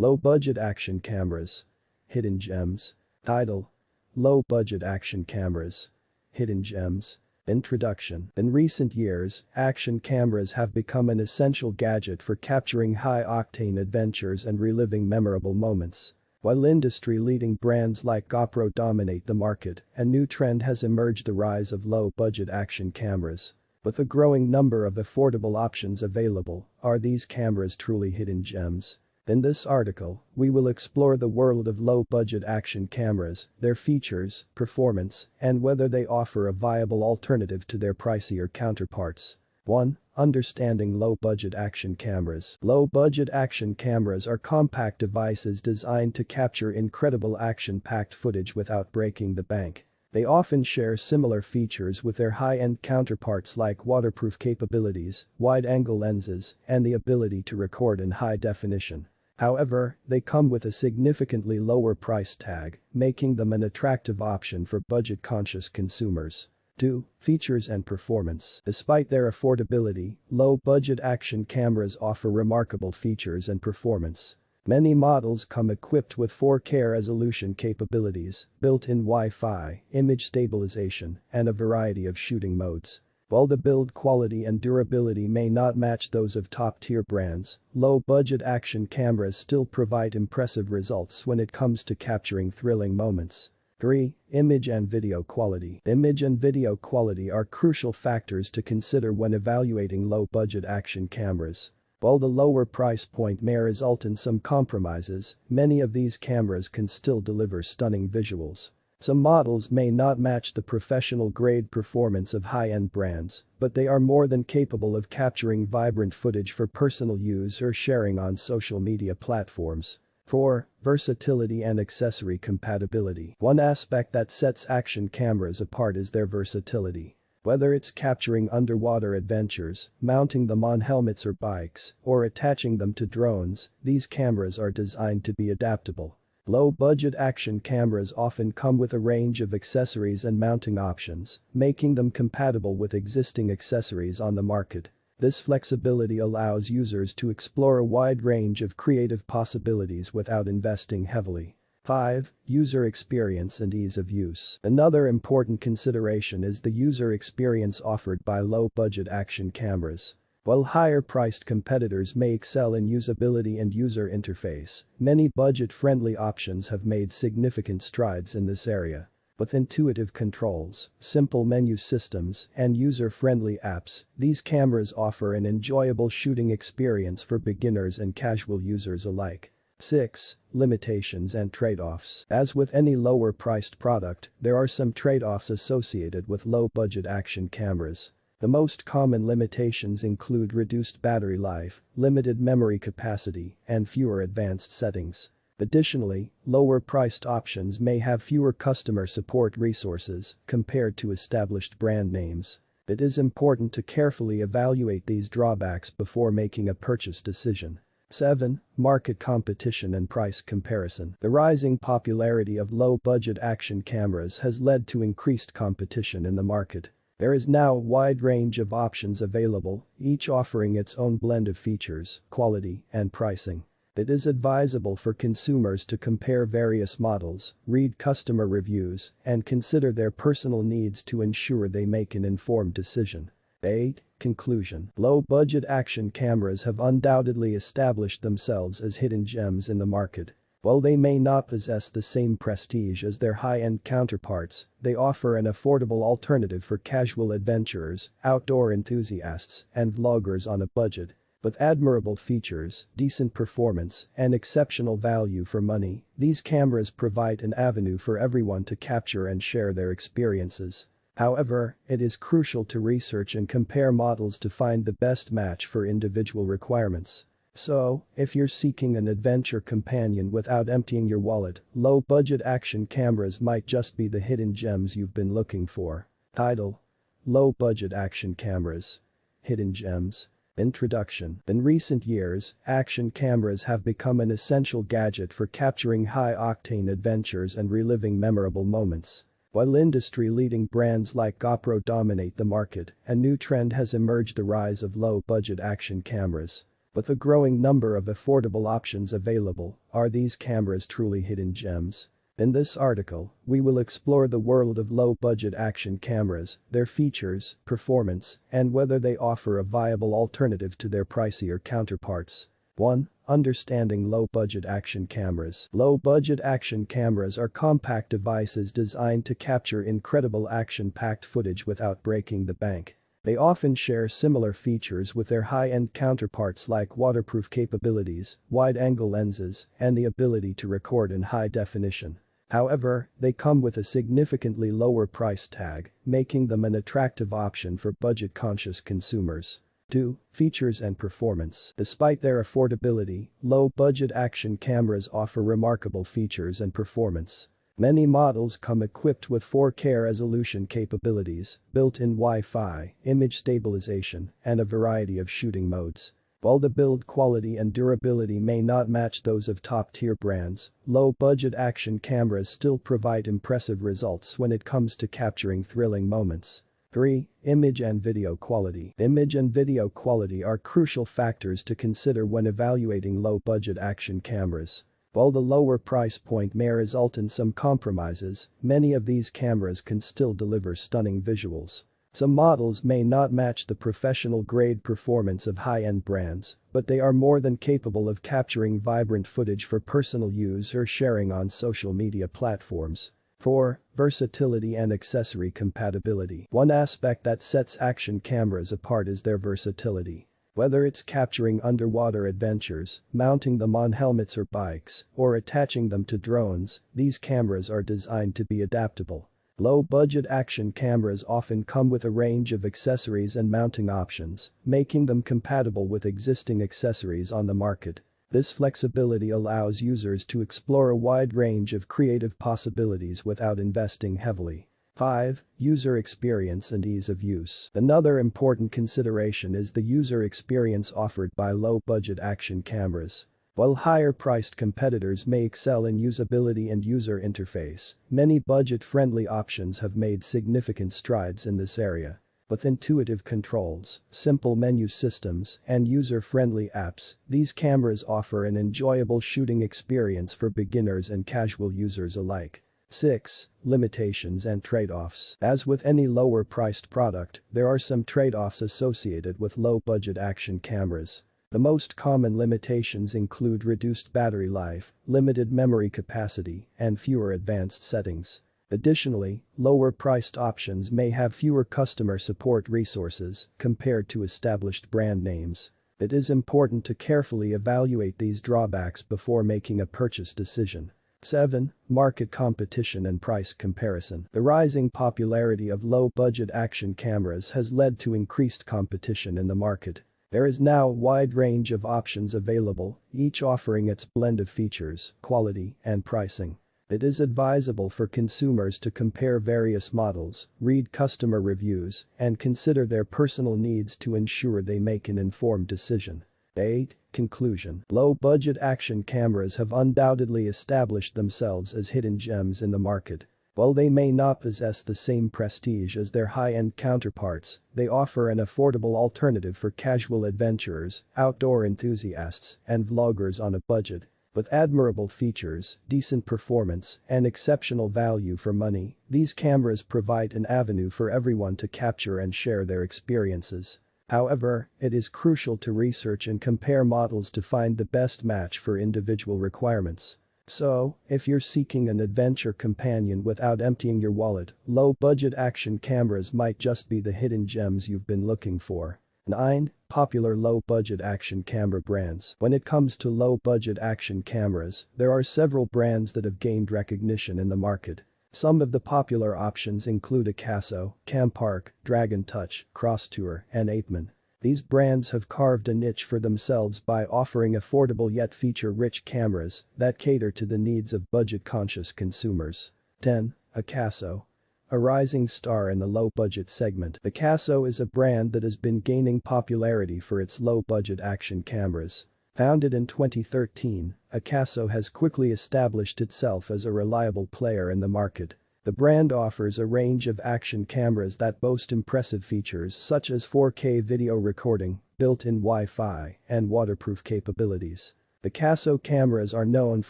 Low-budget action cameras. Hidden gems. Title: Low-budget action cameras. Hidden gems. Introduction. In recent years, action cameras have become an essential gadget for capturing high-octane adventures and reliving memorable moments. While industry-leading brands like GoPro dominate the market, a new trend has emerged: the rise of low-budget action cameras. With a growing number of affordable options available, are these cameras truly hidden gems? In this article, we will explore the world of low-budget action cameras, their features, performance, and whether they offer a viable alternative to their pricier counterparts. 1. Understanding low-budget action cameras. Low-budget action cameras are compact devices designed to capture incredible action-packed footage without breaking the bank. They often share similar features with their high-end counterparts like waterproof capabilities, wide-angle lenses, and the ability to record in high definition. However, they come with a significantly lower price tag, making them an attractive option for budget-conscious consumers. 2. Features and performance. Despite their affordability, low-budget action cameras offer remarkable features and performance. Many models come equipped with 4K resolution capabilities, built-in Wi-Fi, image stabilization, and a variety of shooting modes. While the build quality and durability may not match those of top-tier brands, low-budget action cameras still provide impressive results when it comes to capturing thrilling moments. 3. Image and video quality. Image and video quality are crucial factors to consider when evaluating low-budget action cameras. While the lower price point may result in some compromises, many of these cameras can still deliver stunning visuals. Some models may not match the professional-grade performance of high-end brands, but they are more than capable of capturing vibrant footage for personal use or sharing on social media platforms. 4. Versatility and accessory compatibility. One aspect that sets action cameras apart is their versatility. Whether it's capturing underwater adventures, mounting them on helmets or bikes, or attaching them to drones, these cameras are designed to be adaptable. Low-budget action cameras often come with a range of accessories and mounting options, making them compatible with existing accessories on the market. This flexibility allows users to explore a wide range of creative possibilities without investing heavily. 5. User experience and ease of use. Another important consideration is the user experience offered by low-budget action cameras. While higher-priced competitors may excel in usability and user interface, many budget-friendly options have made significant strides in this area. With intuitive controls, simple menu systems, and user-friendly apps, these cameras offer an enjoyable shooting experience for beginners and casual users alike. 6. Limitations and trade-offs. As with any lower-priced product, there are some trade-offs associated with low-budget action cameras. The most common limitations include reduced battery life, limited memory capacity, and fewer advanced settings. Additionally, lower-priced options may have fewer customer support resources compared to established brand names. It is important to carefully evaluate these drawbacks before making a purchase decision. 7. Market competition and price comparison. The rising popularity of low-budget action cameras has led to increased competition in the market. There is now a wide range of options available, each offering its own blend of features, quality, and pricing. It is advisable for consumers to compare various models, read customer reviews, and consider their personal needs to ensure they make an informed decision. 8. Conclusion. Low-budget action cameras have undoubtedly established themselves as hidden gems in the market. While they may not possess the same prestige as their high-end counterparts, they offer an affordable alternative for casual adventurers, outdoor enthusiasts, and vloggers on a budget. With admirable features, decent performance, and exceptional value for money, these cameras provide an avenue for everyone to capture and share their experiences. However, it is crucial to research and compare models to find the best match for individual requirements. So, if you're seeking an adventure companion without emptying your wallet, low-budget action cameras might just be the hidden gems you've been looking for. Title: Low-budget action cameras. Hidden gems. Introduction. In recent years, action cameras have become an essential gadget for capturing high-octane adventures and reliving memorable moments. While industry-leading brands like GoPro dominate the market, a new trend has emerged: the rise of low-budget action cameras. With a growing number of affordable options available, are these cameras truly hidden gems? In this article, we will explore the world of low-budget action cameras, their features, performance, and whether they offer a viable alternative to their pricier counterparts. 1. Understanding low-budget action cameras. Low-budget action cameras are compact devices designed to capture incredible action-packed footage without breaking the bank. They often share similar features with their high-end counterparts like waterproof capabilities, wide-angle lenses, and the ability to record in high definition. However, they come with a significantly lower price tag, making them an attractive option for budget-conscious consumers. 2. Features and performance. Despite their affordability, low-budget action cameras offer remarkable features and performance. Many models come equipped with 4K resolution capabilities, built-in Wi-Fi, image stabilization, and a variety of shooting modes. While the build quality and durability may not match those of top-tier brands, low-budget action cameras still provide impressive results when it comes to capturing thrilling moments. 3. Image and video quality. Image and video quality are crucial factors to consider when evaluating low-budget action cameras. While the lower price point may result in some compromises, many of these cameras can still deliver stunning visuals. Some models may not match the professional-grade performance of high-end brands, but they are more than capable of capturing vibrant footage for personal use or sharing on social media platforms. 4. Versatility and accessory compatibility. One aspect that sets action cameras apart is their versatility. Whether it's capturing underwater adventures, mounting them on helmets or bikes, or attaching them to drones, these cameras are designed to be adaptable. Low-budget action cameras often come with a range of accessories and mounting options, making them compatible with existing accessories on the market. This flexibility allows users to explore a wide range of creative possibilities without investing heavily. 5. User experience and ease of use. Another important consideration is the user experience offered by low-budget action cameras. While higher-priced competitors may excel in usability and user interface, many budget-friendly options have made significant strides in this area. With intuitive controls, simple menu systems, and user-friendly apps, these cameras offer an enjoyable shooting experience for beginners and casual users alike. 6. Limitations and trade-offs. As with any lower-priced product, there are some trade-offs associated with low-budget action cameras. The most common limitations include reduced battery life, limited memory capacity, and fewer advanced settings. Additionally, lower-priced options may have fewer customer support resources compared to established brand names. It is important to carefully evaluate these drawbacks before making a purchase decision. 7. Market competition and price comparison. The rising popularity of low-budget action cameras has led to increased competition in the market. There is now a wide range of options available, each offering its blend of features, quality, and pricing. It is advisable for consumers to compare various models, read customer reviews, and consider their personal needs to ensure they make an informed decision. 8. Conclusion. Low-budget action cameras have undoubtedly established themselves as hidden gems in the market. While they may not possess the same prestige as their high-end counterparts, they offer an affordable alternative for casual adventurers, outdoor enthusiasts, and vloggers on a budget. With admirable features, decent performance, and exceptional value for money, these cameras provide an avenue for everyone to capture and share their experiences. However, it is crucial to research and compare models to find the best match for individual requirements. So, if you're seeking an adventure companion without emptying your wallet, low-budget action cameras might just be the hidden gems you've been looking for. 9. Popular low-budget action camera brands. When it comes to low-budget action cameras, there are several brands that have gained recognition in the market. Some of the popular options include Akaso, Campark, Dragon Touch, Crosstour, and Apeman. These brands have carved a niche for themselves by offering affordable yet feature-rich cameras that cater to the needs of budget-conscious consumers. 10. Akaso. A rising star in the low-budget segment. Akaso is a brand that has been gaining popularity for its low-budget action cameras. Founded in 2013, Akaso has quickly established itself as a reliable player in the market. The brand offers a range of action cameras that boast impressive features such as 4K video recording, built-in Wi-Fi and waterproof capabilities. The Caso cameras are known for